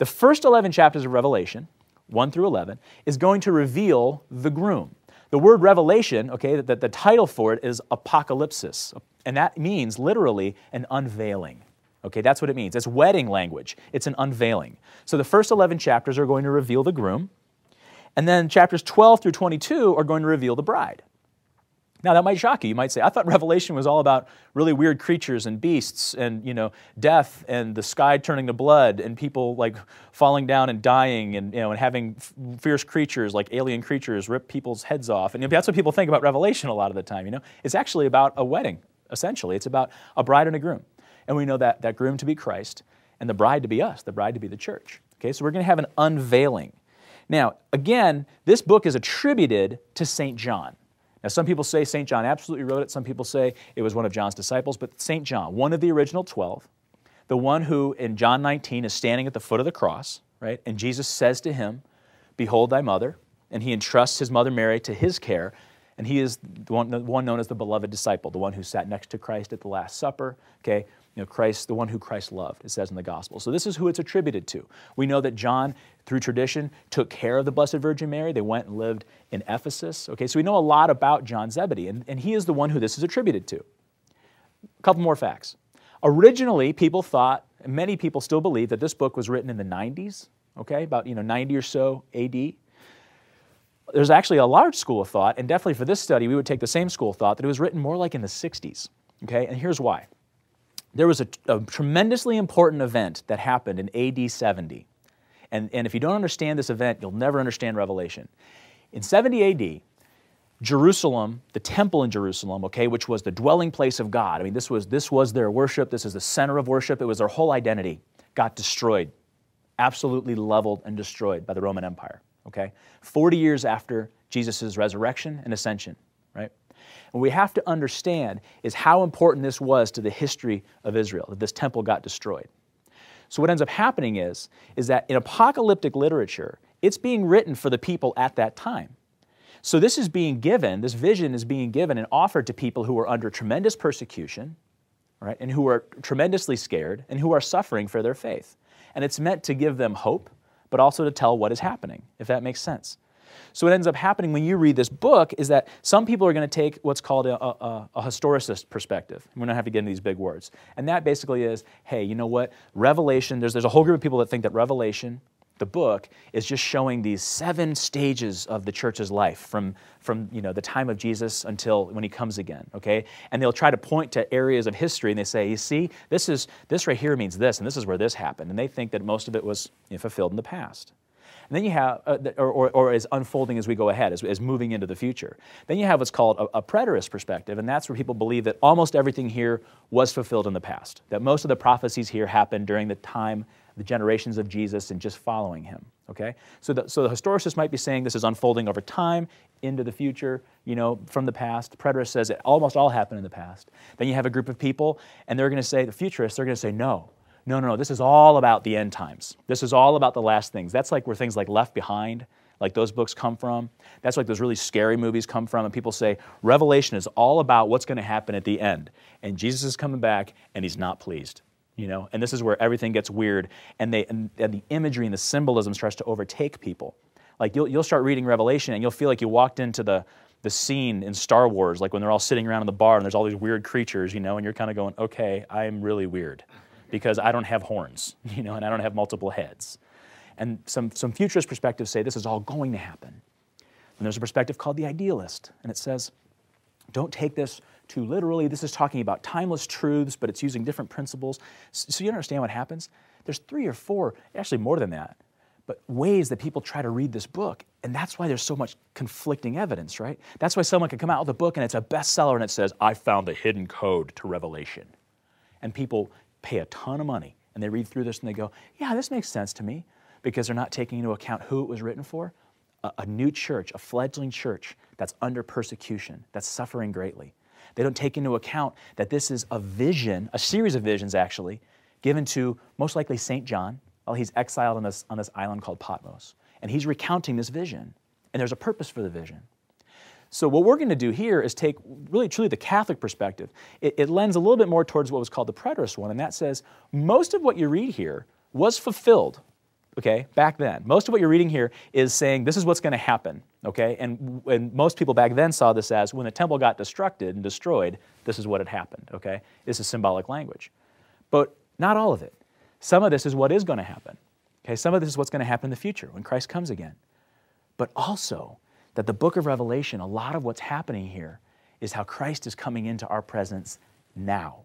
The first 11 chapters of Revelation, 1 through 11, is going to reveal the groom. The word revelation, okay, the title for it is apocalypsis, and that means literally an unveiling. Okay, that's what it means. It's wedding language. It's an unveiling. So the first 11 chapters are going to reveal the groom, and then chapters 12 through 22 are going to reveal the bride. Now that might shock you. You might say, I thought Revelation was all about really weird creatures and beasts and, death and the sky turning to blood and people like falling down and dying and, and having fierce creatures like alien creatures rip people's heads off. And that's what people think about Revelation a lot of the time, It's actually about a wedding, essentially. It's about a bride and a groom. And we know that groom to be Christ and the bride to be us, the bride to be the church. Okay, so we're going to have an unveiling. Now, again, this book is attributed to St. John. Now, some people say St. John absolutely wrote it. Some people say it was one of John's disciples. But St. John, one of the original 12, the one who in John 19 is standing at the foot of the cross, right? And Jesus says to him, behold thy mother. And he entrusts his mother Mary to his care. And he is the one known as the beloved disciple, the one who sat next to Christ at the Last Supper, okay? Christ, the one who Christ loved, it says in the Gospel. So this is who it's attributed to. We know that John, through tradition, took care of the Blessed Virgin Mary. They went and lived in Ephesus. Okay, so we know a lot about John Zebedee, and he is the one who this is attributed to. A couple more facts. Originally, people thought, and many people still believe, that this book was written in the 90s, okay, about 90 or so AD. There's actually a large school of thought, and definitely for this study, we would take the same school of thought, that it was written more like in the 60s, okay, and here's why. There was a tremendously important event that happened in AD 70. And if you don't understand this event, you'll never understand Revelation. In 70 AD, Jerusalem, the temple in Jerusalem, okay, which was the dwelling place of God, I mean, this was their worship, this is the center of worship, it was their whole identity, got destroyed, absolutely leveled and destroyed by the Roman Empire, okay? 40 years after Jesus' resurrection and ascension, right? What we have to understand is how important this was to the history of Israel, that this temple got destroyed. So what ends up happening is that in apocalyptic literature, it's being written for the people at that time. So this is being given, this vision is being given and offered to people who are under tremendous persecution, right, and who are tremendously scared and who are suffering for their faith. And it's meant to give them hope, but also to tell what is happening, if that makes sense. So what ends up happening when you read this book is that some people are going to take what's called a historicist perspective. We don't have to get into these big words. And that basically is, hey, you know what? Revelation, there's a whole group of people that think that Revelation, the book, is just showing these 7 stages of the church's life from the time of Jesus until when he comes again, okay? And they'll try to point to areas of history and they say, you see, this right here means this, and this is where this happened. And they think that most of it was fulfilled in the past. And then you have, or is unfolding as we go ahead, as moving into the future. Then you have what's called a preterist perspective, and that's where people believe that almost everything here was fulfilled in the past, that most of the prophecies here happened during the time, the generations of Jesus and just following him, okay? So the historicist might be saying this is unfolding over time, into the future, from the past. The preterist says it almost all happened in the past. Then you have a group of people, and they're going to say, the futurists, they're going to say, no, this is all about the end times. This is all about the last things. That's like where things like Left Behind, like those books come from. That's like those really scary movies come from, and people say, Revelation is all about what's going to happen at the end. And Jesus is coming back, and he's not pleased. And this is where everything gets weird, and the imagery and the symbolism starts to overtake people. Like you'll start reading Revelation, and you'll feel like you walked into the scene in Star Wars, like when they're all sitting around in the bar, and there's all these weird creatures, and you're kind of going, okay, I'm really weird, because I don't have horns, and I don't have multiple heads. And some futurist perspectives say this is all going to happen. And there's a perspective called the idealist, and it says, don't take this too literally. This is talking about timeless truths, but it's using different principles. So you understand what happens? There's 3 or 4, actually more than that, but ways that people try to read this book, and that's why there's so much conflicting evidence, right? That's why someone can come out with a book and it's a bestseller and it says, I found the hidden code to Revelation. And people pay a ton of money, and they read through this and they go, yeah, this makes sense to me, because they're not taking into account who it was written for. A new church, a fledgling church that's under persecution, that's suffering greatly. They don't take into account that this is a vision, a series of visions actually, given to most likely St. John while he's exiled on this island called Patmos. And he's recounting this vision, and there's a purpose for the vision. So what we're going to do here is take really truly the Catholic perspective. It lends a little bit more towards what was called the preterist one, and that says most of what you read here was fulfilled okay, back then. Most of what you're reading here is saying this is what's going to happen, okay? And most people back then saw this as when the temple got destructed and destroyed, this is what had happened, okay? This is symbolic language. But not all of it. Some of this is what is going to happen, okay? Some of this is what's going to happen in the future when Christ comes again. But also that the book of Revelation, a lot of what's happening here is how Christ is coming into our presence now.